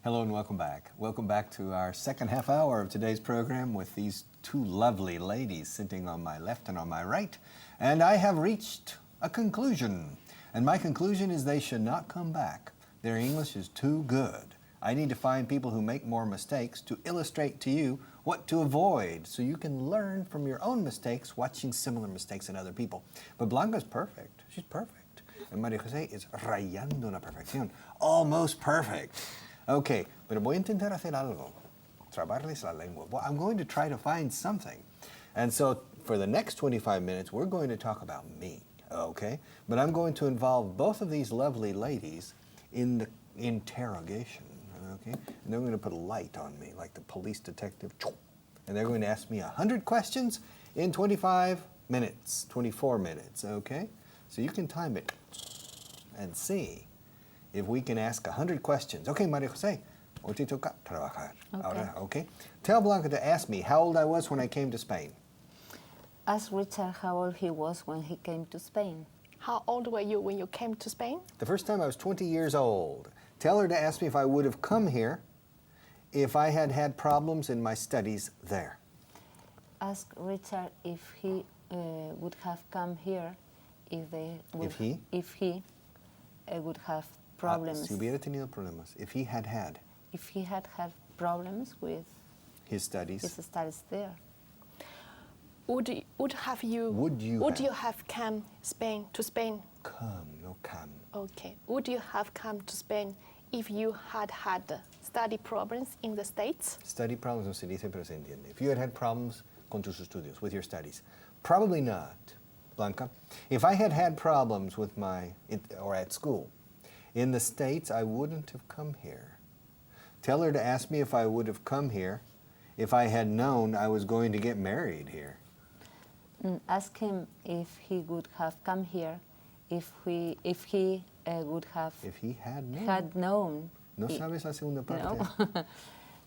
Hello and welcome back. Welcome back to our second half hour of today's program with these two lovely ladies sitting on my left and on my right. And I have reached a conclusion. And my conclusion is they should not come back. Their English is too good. I need to find people who make more mistakes to illustrate to you what to avoid so you can learn from your own mistakes watching similar mistakes in other people. But Blanca's perfect. She's perfect. And María José is rayando la perfección. Almost perfect. Okay, pero voy a intentar hacer algo. Trabarles la lengua. Well, I'm going to try to find something. And so for the next 25 minutes, we're going to talk about me, okay? But I'm going to involve both of these lovely ladies in the interrogation, okay? And they're going to put a light on me, like the police detective. And they're going to ask me 100 questions in 25 minutes, 24 minutes, okay? So you can time it and see if we can ask 100 questions. Okay, María José, hoy te toca trabajar. Okay. Ahora, okay? Tell Blanca to ask me how old I was when I came to Spain. Ask Richard how old he was when he came to Spain. How old were you when you came to Spain? The first time I was 20 years old. Tell her to ask me if I would have come here if I had had problems in my studies there. Ask Richard if he would have come here if he would have problems. Si hubiera tenido problemas. If he had had. If he had had problems with his studies. his studies there. Would you have come to Spain? Come, no come. Okay. Would you have come to Spain if you had had study problems in the States? Study problems no se dice, pero se entiende. If you had had problems con tus estudios, with your studies. Probably not, Blanca. If I had had problems with or at school, in the States, I wouldn't have come here. Tell her to ask me if I would have come here if I had known I was going to get married here. Ask him if he would have come here if he would have If he had known. had known. No sabes la segunda parte. No.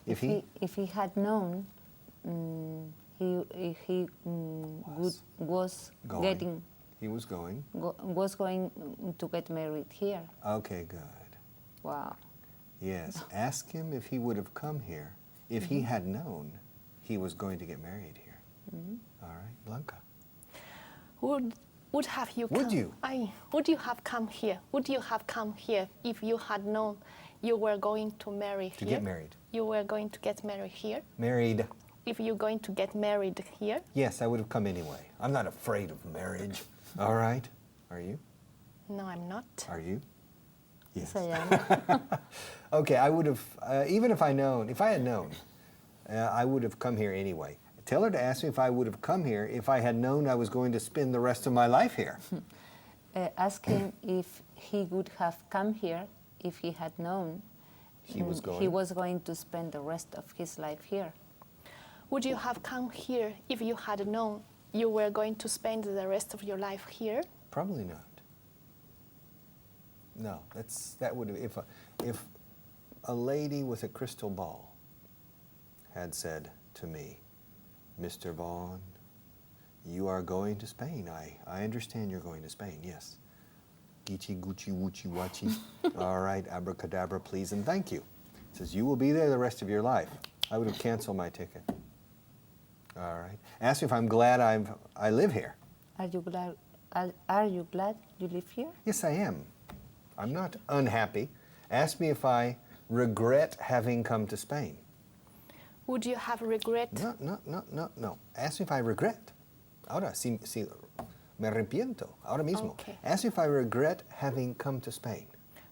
if he had known, he was going to get married here. Okay, good. Wow. Yes, ask him if he would have come here if he had known he was going to get married here. All right, Blanca. Would you have come here? Would you have come here if you had known you were going to marry here? To get married. You were going to get married here? Married. If you're going to get married here? Yes, I would have come anyway. I'm not afraid of marriage. All right. Are you? No, I'm not. Are you? Yes. I am. Okay, I would have, even if I had known, I would have come here anyway. Tell her to ask me if I would have come here if I had known I was going to spend the rest of my life here. Ask him if he would have come here if he had known he was going to spend the rest of his life here. Would you have come here if you had known you were going to spend the rest of your life here? Probably not. No, that would if a lady with a crystal ball had said to me, Mr. Vaughan, you are going to Spain. I understand you're going to Spain, yes. Gichi, gucci, wuchi, wachi. All right, abracadabra, please and thank you. It says, you will be there the rest of your life. I would have canceled my ticket. All right. Ask me if I'm glad I live here. Are you glad you live here? Yes, I am. I'm not unhappy. Ask me if I regret having come to Spain. Would you have regret? No. Ask me if I regret. Ahora, si me arrepiento. Ahora mismo. Okay. Ask me if I regret having come to Spain.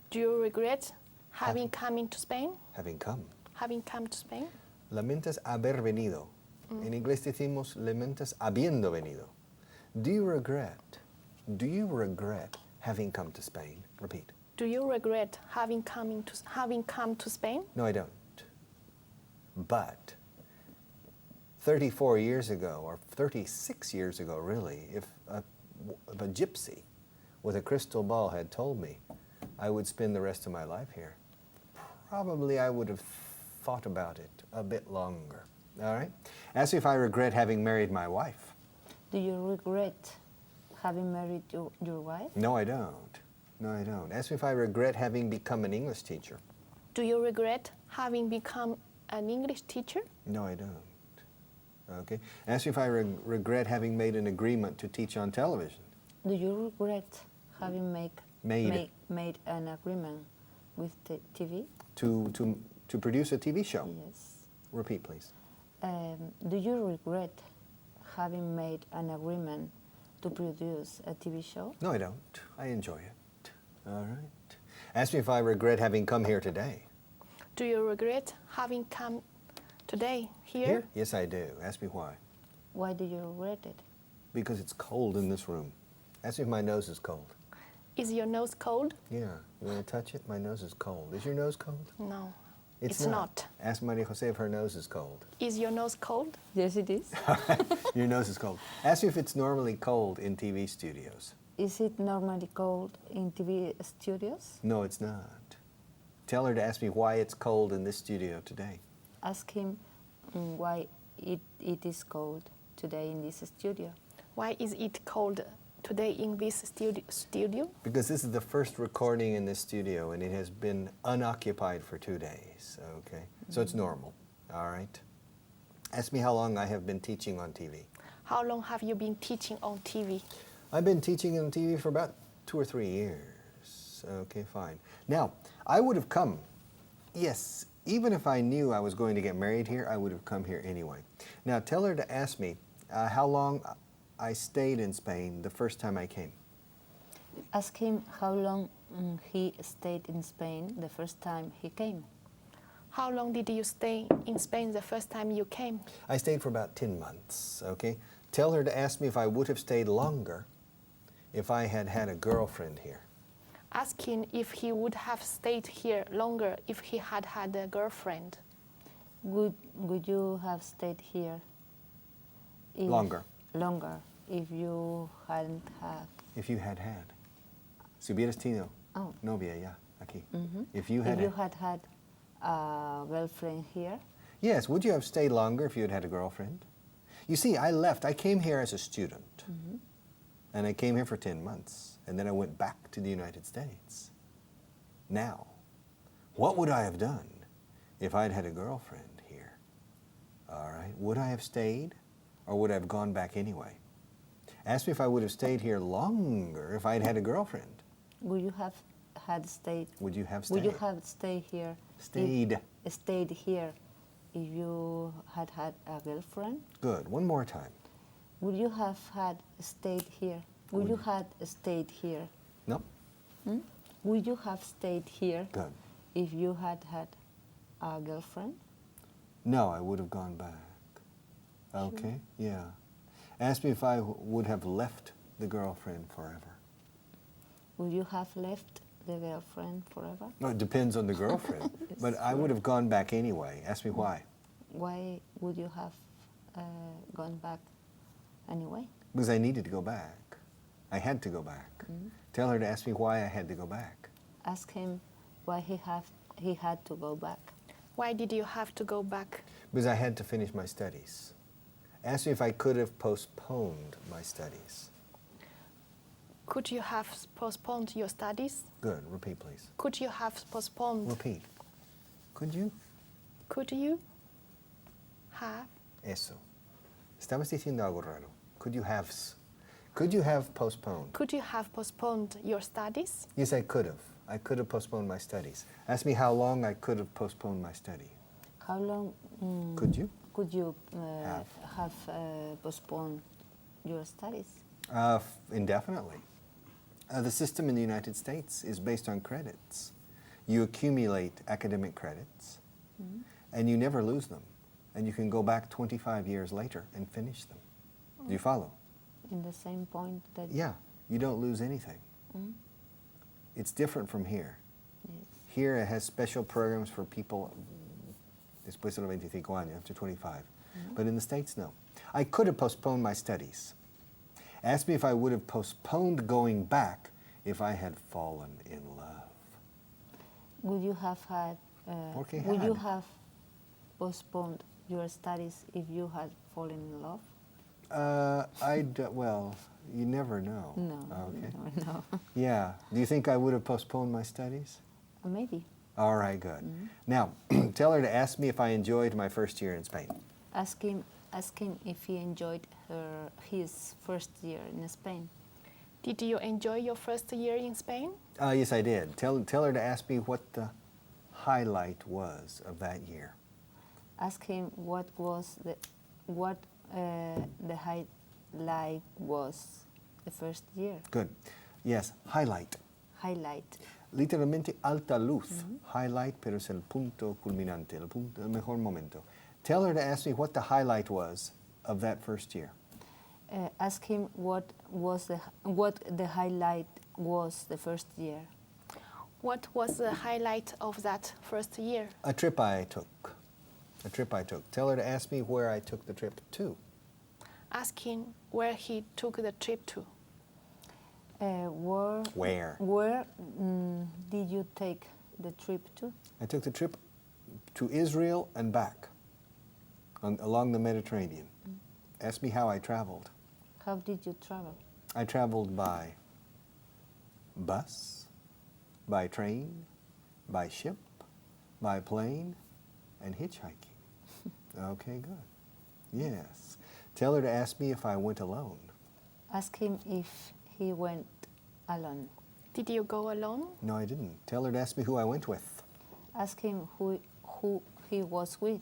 Do you regret having come into Spain? Having come. Having come to Spain? Lamentas haber venido. En inglés decimos lamentas habiendo venido. Do you regret having come to Spain? Repeat. Do you regret having come to Spain? No, I don't. But 34 years ago, or 36 years ago, really, if a gypsy with a crystal ball had told me I would spend the rest of my life here, probably I would have thought about it a bit longer. All right? Ask me if I regret having married my wife. Do you regret having married your wife? No, I don't. Ask me if I regret having become an English teacher. Do you regret having become an English teacher? No, I don't. Okay. Ask me if I regret having made an agreement to teach on television. Do you regret having made an agreement with the TV? To produce a TV show? Yes. Repeat, please. Do you regret having made an agreement to produce a TV show? No, I don't. I enjoy it. All right. Ask me if I regret having come here today. Do you regret having come today here? Here? Yes, I do. Ask me why. Why do you regret it? Because it's cold in this room. Ask me if my nose is cold. Is your nose cold? Yeah. You want to touch it? My nose is cold. Is your nose cold? No. It's not. Ask Maria Jose if her nose is cold. Is your nose cold? Yes, it is. Your nose is cold. Ask me if it's normally cold in TV studios. Is it normally cold in TV studios? No, it's not. Tell her to ask me why it's cold in this studio today. Ask him why it is cold today in this studio. Why is it cold today in this studio? Because this is the first recording in this studio and it has been unoccupied for 2 days, okay? So it's normal, all right? Ask me how long I have been teaching on TV. How long have you been teaching on TV? I've been teaching on TV for about 2 or 3 years. Okay, fine. Now, I would have come, yes, even if I knew I was going to get married here, I would have come here anyway. Now, tell her to ask me how long I stayed in Spain the first time I came. Ask him how long he stayed in Spain the first time he came. How long did you stay in Spain the first time you came? I stayed for about 10 months, okay? Tell her to ask me if I would have stayed longer if I had had a girlfriend here. Ask him if he would have stayed here longer if he had had a girlfriend. Would you have stayed here? Longer. Longer, if you hadn't had. If you had had. Si hubieras tenido novia ya, aquí. If you had had a girlfriend here? Yes, would you have stayed longer if you had had a girlfriend? You see, I left. I came here as a student. And I came here for 10 months. And then I went back to the United States. Now, what would I have done if I'd had a girlfriend here? All right, would I have stayed or would I have gone back anyway? Ask me if I would have stayed here longer if I'd had a girlfriend. Would you have had stayed? Would you have stayed? Would you have stayed here? Stayed here if you had had a girlfriend? Good. One more time. Would you have had stayed here? Would you have stayed here? No. Would you have stayed here? Good. If you had had a girlfriend? No, I would have gone back. Okay, sure. Yeah. Ask me if I would have left the girlfriend forever. Would you have left the girlfriend forever? No, it depends on the girlfriend. But I would have gone back anyway. Ask me why. Why would you have gone back anyway? Because I needed to go back. I had to go back. Tell her to ask me why I had to go back. Ask him why he had to go back. Why did you have to go back? Because I had to finish my studies. Ask me if I could have postponed my studies. Could you have postponed your studies? Good. Repeat, please. Could you have postponed? Repeat. Could you? Could you have? Eso. Estabas diciendo algo raro. Could you have? Could you have postponed? Could you have postponed your studies? Yes, I could have. I could have postponed my studies. Ask me how long I could have postponed my study. How long could you? Could you have postponed your studies? Indefinitely. The system in the United States is based on credits. You accumulate academic credits, and you never lose them. And you can go back 25 years later and finish them. Do you follow? In the same point that... Yeah, you don't lose anything. It's different from here. Yes. Here it has special programs for people después de los 25 años, after 25. But in the States, no. I could have postponed my studies. Ask me if I would have postponed going back if I had fallen in love. Would you have had... would you have postponed your studies if you had fallen in love? Well, you never know. No, okay. you never know. Yeah. Do you think I would have postponed my studies? Maybe. All right, good. Now, tell her to ask me if I enjoyed my first year in Spain. Ask him if he enjoyed his first year in Spain. Did you enjoy your first year in Spain? Yes, I did. Tell her to ask me what the highlight was of that year. Ask him what the highlight was the first year. Good. Yes, highlight. Highlight. Literalmente alta luz. Highlight, pero es el punto culminante, el mejor momento. Tell her to ask me what the highlight was of that first year. Ask him what the highlight was the first year. What was the highlight of that first year? A trip I took. A trip I took. Tell her to ask me where I took the trip to. Ask him where he took the trip to. Where? Where did you take the trip to? I took the trip to Israel and back, along the Mediterranean. Ask me how I traveled. How did you travel? I traveled by bus, by train, by ship, by plane, and hitchhiking. Okay, good. Yes. Tell her to ask me if I went alone. Ask him if he went alone. Did you go alone? No, I didn't. Tell her to ask me who I went with. Ask him who he was with.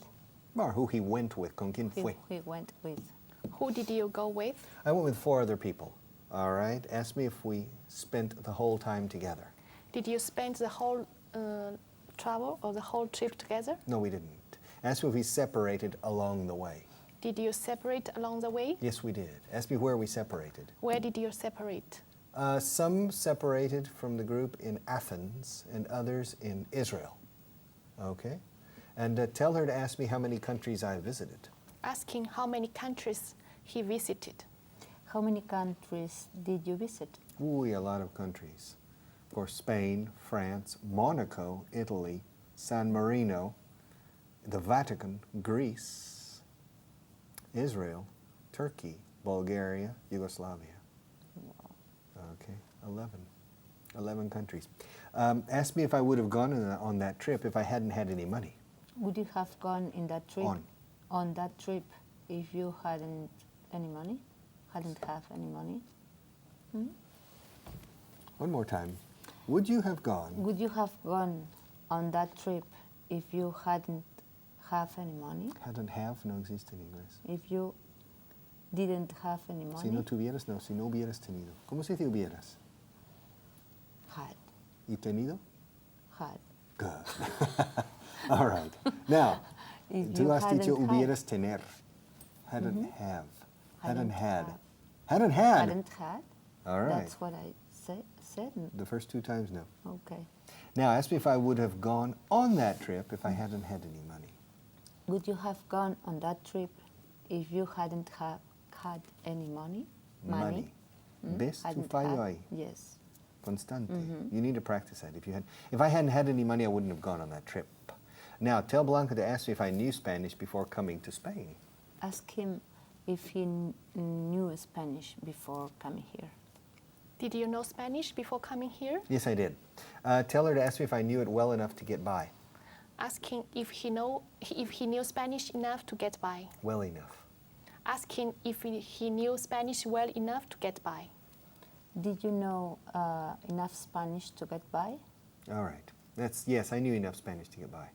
Or who he went with. ¿Con quién fue? He went with. Who did you go with? I went with 4 other people. All right? Ask me if we spent the whole time together. Did you spend the whole travel or the whole trip together? No, we didn't. Ask me if we separated along the way. Did you separate along the way? Yes, we did. Ask me where we separated. Where did you separate? Some separated from the group in Athens and others in Israel. Okay? And tell her to ask me how many countries I visited. Asking how many countries he visited. How many countries did you visit? Ooh, a lot of countries. Of course, Spain, France, Monaco, Italy, San Marino, the Vatican, Greece, Israel, Turkey, Bulgaria, Yugoslavia. Okay, 11 countries. Ask me if I would have gone on that trip if I hadn't had any money. Would you have gone in that trip? On that trip if you hadn't any money? Hadn't have any money? One more time. Would you have gone? Would you have gone on that trip if you hadn't have any money? Hadn't have no existe en inglés. If you didn't have any money? Si no tuvieras, no. Si no hubieras tenido. ¿Cómo se dice hubieras? Had. ¿Y tenido? Had. Good. All right. Now, tú has dicho hubieras tener. Hadn't have. Hadn't had. Hadn't had. Hadn't had? All right. That's what I said. The first 2 times, no. Okay. Now, ask me if I would have gone on that trip if I hadn't had any money. Would you have gone on that trip if you hadn't had any money? Money. ¿Ves tu fallo ahí? Yes. Constante. You need to practice that. If I hadn't had any money, I wouldn't have gone on that trip. Now, tell Blanca to ask me if I knew Spanish before coming to Spain. Ask him if he knew Spanish before coming here. Did you know Spanish before coming here? Yes, I did. Tell her to ask me if I knew it well enough to get by. Asking if he knew Spanish enough to get by. Well enough. Asking if he knew Spanish well enough to get by. Did you know enough Spanish to get by? All right. Yes, I knew enough Spanish to get by.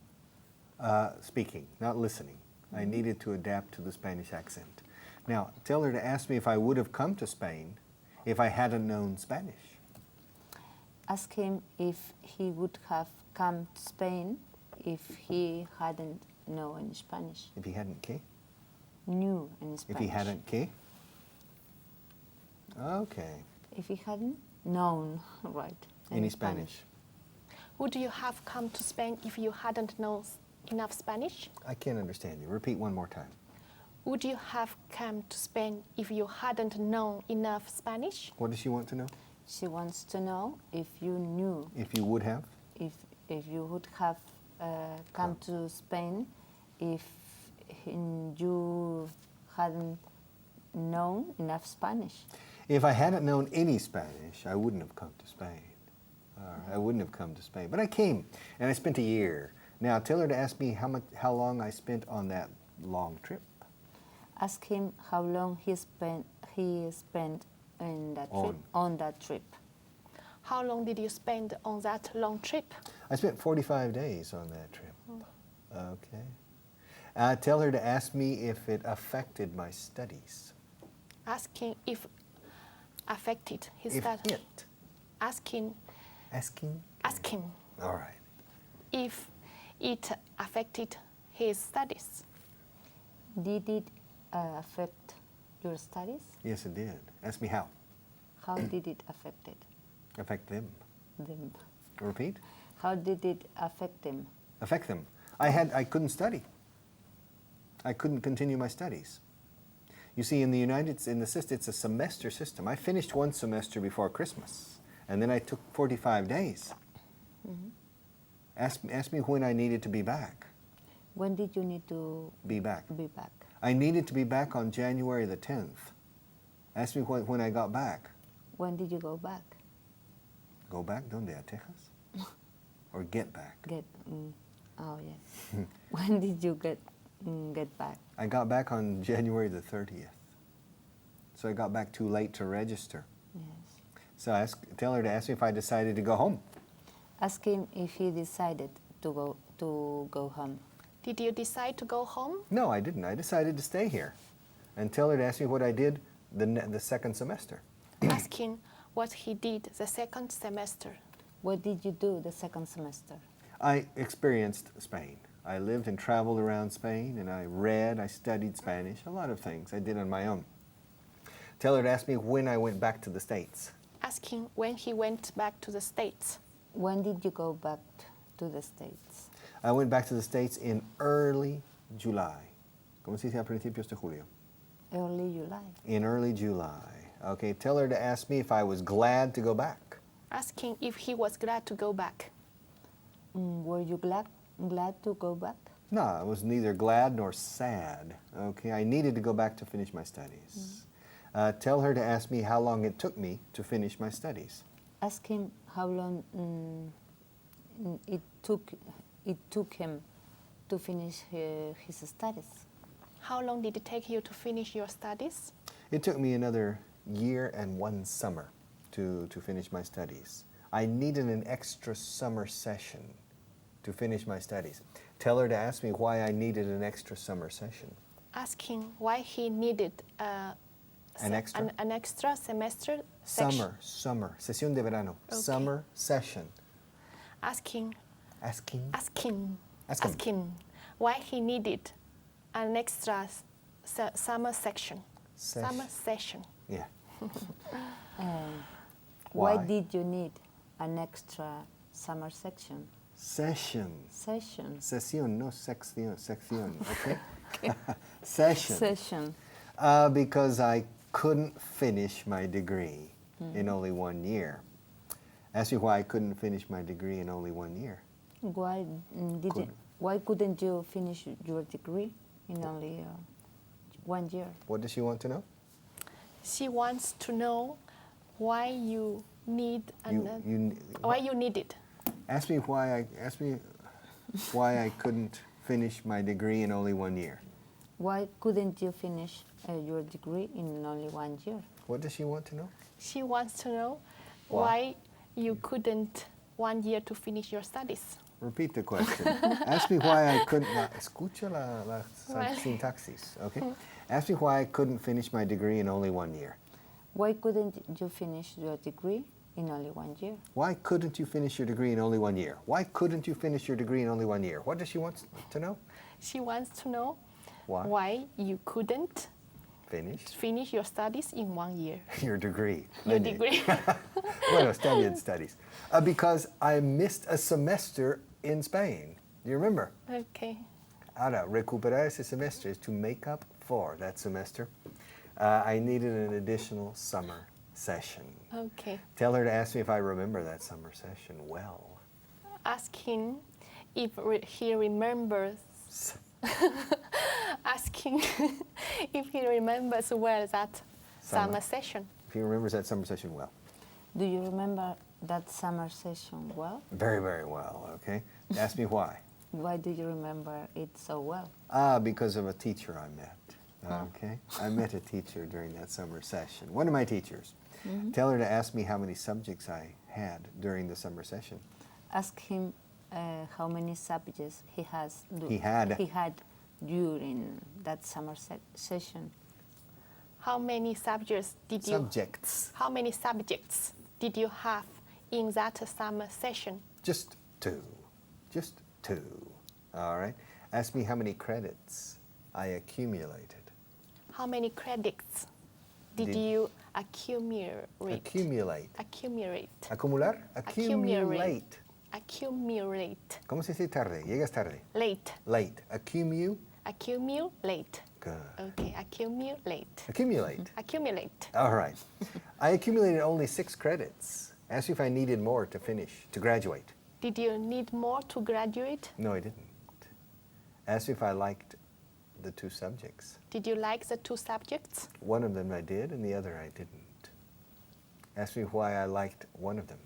Speaking, not listening. I needed to adapt to the Spanish accent. Now, tell her to ask me if I would have come to Spain if I hadn't known Spanish. Ask him if he would have come to Spain if he hadn't known any Spanish. If he hadn't ¿qué? Knew any Spanish. If he hadn't ¿qué? Okay. If he hadn't known, right, Any Spanish. Would you have come to Spain if you hadn't known enough Spanish? I can't understand you. Repeat one more time. Would you have come to Spain if you hadn't known enough Spanish? What does she want to know? She wants to know if you knew. If you would have? If you would have come to Spain if you hadn't known enough Spanish. If I hadn't known any Spanish, I wouldn't have come to Spain. I wouldn't have come to Spain, but I came, and I spent a year. Now, tell her to ask me how long I spent on that long trip. Ask him how long he spent in that trip, on that trip. How long did you spend on that long trip? I spent 45 days on that trip. Okay. Tell her to ask me if it affected my studies. Asking if affected his studies. Asking. All right. If it affected his studies. Did it affect your studies? Yes, it did. Ask me how. How did it affect it? Affect them. Them. Repeat. How did it affect them? Affect them. I couldn't study. I couldn't continue my studies. You see, in the system, it's a semester system. I finished one semester before Christmas, and then I took 45 days. Ask me when I needed to be back. When did you need to be back? Be back. I needed to be back on January the 10th. Ask me when I got back. When did you go back? Go back? ¿Dónde? ¿A Texas? Or get back? Oh, yes. When did you get back? I got back on January the 30th. So I got back too late to register. Yes. So tell her to ask me if I decided to go home. Ask him if he decided to go home. Did you decide to go home? No, I didn't. I decided to stay here. And tell her to ask me what I did the second semester. Asking what he did the second semester. What did you do the second semester? I experienced Spain. I lived and traveled around Spain, and I studied Spanish, a lot of things I did on my own. Tell her to ask me when I went back to the States. Asking when he went back to the States. When did you go back to the States? I went back to the States in early July. ¿Cómo se dice a principios de julio? Early July. In early July. Okay, tell her to ask me if I was glad to go back. Asking if he was glad to go back. Were you glad to go back? No, I was neither glad nor sad. Okay, I needed to go back to finish my studies. Tell her to ask me how long it took me to finish my studies. Ask him how long it took him to finish his studies. How long did it take you to finish your studies? It took me another year and 1 summer to finish my studies. I needed an extra summer session to finish my studies. Tell her to ask me why I needed an extra summer session. Asking why he needed an extra semester Summer, sesión de verano, okay. Summer session. Asking why he needed an extra summer session. Summer session. Yeah. Why did you need an extra summer section? Session. Sesión, no sección, okay? Session. Because I couldn't finish my degree in only 1 year. Ask me why I couldn't finish my degree in only 1 year. Why couldn't you finish your degree in only 1 year? What does she want to know? She wants to know why you need why you need it. Ask me why I couldn't finish my degree in only 1 year. Why couldn't you finish your degree in only 1 year? What does she want to know? She wants to know why you couldn't 1 year to finish your studies. Repeat the question. Ask me why I couldn't. Escucha la sintaxis, okay? Ask me why I couldn't finish my degree in only 1 year. Why couldn't you finish your degree in only 1 year? Why couldn't you finish your degree in only 1 year? Why couldn't you finish your degree in only 1 year? What does she want to know? She wants to know why you couldn't finish your studies in 1 year. Your degree. Your degree. Bueno, studies. Because I missed a semester in Spain. Do you remember? Okay. Ahora, recuperar ese semestre is to make up for that semester. I needed an additional summer session. Okay. Tell her to ask me if I remember that summer session well. Ask him if he remembers. Asking if he remembers well that summer session. If he remembers that summer session well. Do you remember that summer session well? Very, very well, okay. Ask me why. Why do you remember it so well? Because of a teacher I met, okay. I met a teacher during that summer session, one of my teachers. Tell her to ask me how many subjects I had during the summer session. Ask him how many subjects he had during that summer session. How many subjects did you? How many subjects did you have in that summer session? Just two. Just two. All right. Ask me how many credits I accumulated. How many credits did you accumulate? Accumulate. Acumular? Accumulate. Accumulate. ¿Cómo se dice tarde? Llegas tarde. Late. Late. Accumulate. Good. Okay, accumulate. Accumulate. Accumulate. All right. I accumulated only 6 credits. Asked if I needed more to finish, to graduate. Did you need more to graduate? No, I didn't. Asked if I liked the 2 subjects. Did you like the 2 subjects? One of them I did, and the other I didn't. Asked me why I liked one of them.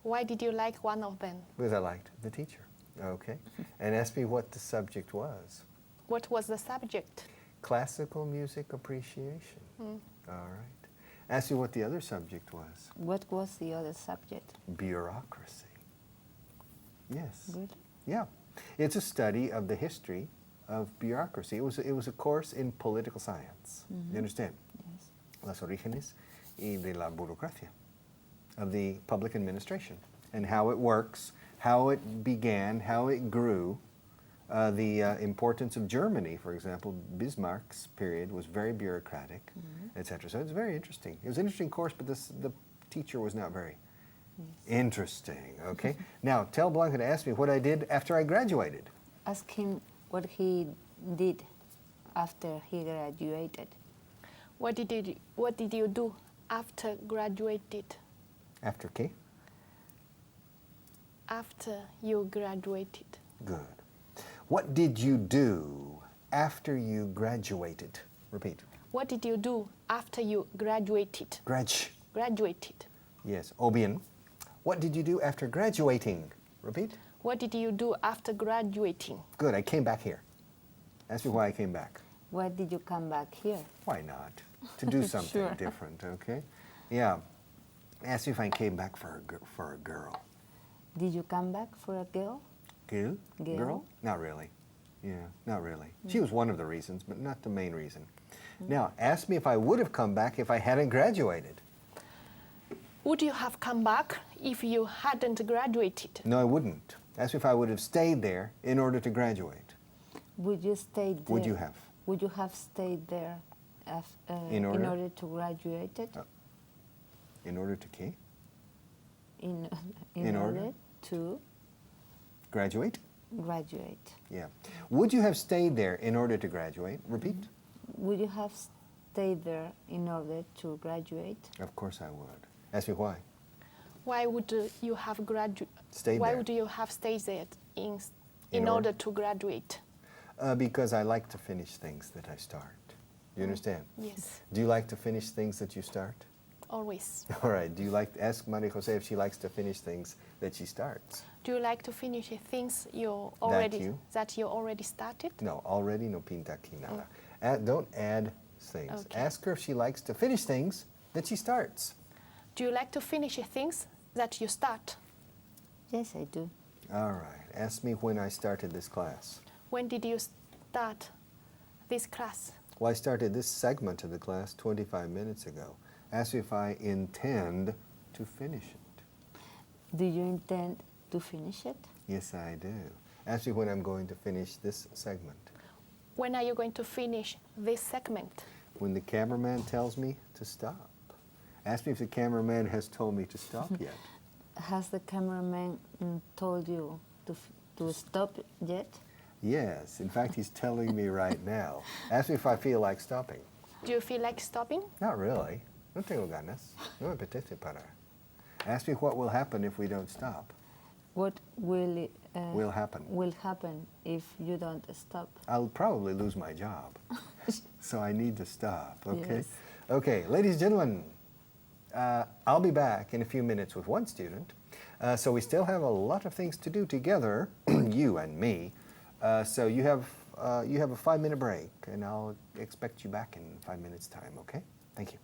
Why did you like one of them? Because I liked the teacher. Okay. And asked me what the subject was. What was the subject? Classical music appreciation. All right. Asked you what the other subject was. What was the other subject? Bureaucracy. Yes. Really? Yeah. It's a study of the history of bureaucracy. It was a course in political science. You understand? Yes. Los orígenes y de la burocracia, of the public administration, and how it works, how it began, how it grew. The importance of Germany, for example, Bismarck's period was very bureaucratic, etc. So it's very interesting. It was an interesting course, but the teacher was not very interesting, okay? Now, tell Blanca to ask me what I did after I graduated. Ask him what he did after he graduated. What did you do after graduated? After qué? After you graduated. Good. What did you do after you graduated? Repeat. What did you do after you graduated? Graduated. Yes. O bien. What did you do after graduating? Repeat. What did you do after graduating? Good. I came back here. Ask me why I came back. Why did you come back here? Why not? To do something Sure. different, okay? Yeah. Ask me if I came back for a girl. Did you come back for a girl? Girl? Girl? Not really. Yeah, not really. She was one of the reasons, but not the main reason. Now, ask me if I would have come back if I hadn't graduated. Would you have come back if you hadn't graduated? No, I wouldn't. Ask me if I would have stayed there in order to graduate. Would you stay there? Would you have? Would you have stayed there In order to graduate? In order to qué? In order to graduate? Graduate. Yeah. Would you have stayed there in order to graduate? Repeat. Would you have stayed there in order to graduate? Of course I would. Ask me why. Why would you have Stayed Why there. would you have stayed there in order to graduate? Because I like to finish things that I start. You understand? Yes, Do you like to finish things that you start? always. All right. Do you like to ask Maria Jose if she likes to finish things that she starts? Do you like to finish things that you already started? No, already no pinta aquí nada. Don't add things. Okay. Ask her if she likes to finish things that she starts. Do you like to finish things that you start? Yes, I do. All right. Ask me when I started this class. When did you start this class? Well, I started this segment of the class 25 minutes ago. Ask me if I intend to finish it. Do you intend to finish it? Yes, I do. Ask me when I'm going to finish this segment. When are you going to finish this segment? When the cameraman tells me to stop. Ask me if the cameraman has told me to stop yet. Has the cameraman told you to stop yet? Yes. In fact, he's telling me right now. Ask me if I feel like stopping. Do you feel like stopping? Not really. No tengo ganas. No me apetece parar. Ask me what will happen if we don't stop. What will happen. Will happen if you don't stop? I'll probably lose my job. So I need to stop, okay? Yes. Okay, ladies and gentlemen, I'll be back in a few minutes with one student. So we still have a lot of things to do together, you and me. So you have a 5-minute break, and I'll expect you back in 5 minutes' time, okay? Thank you.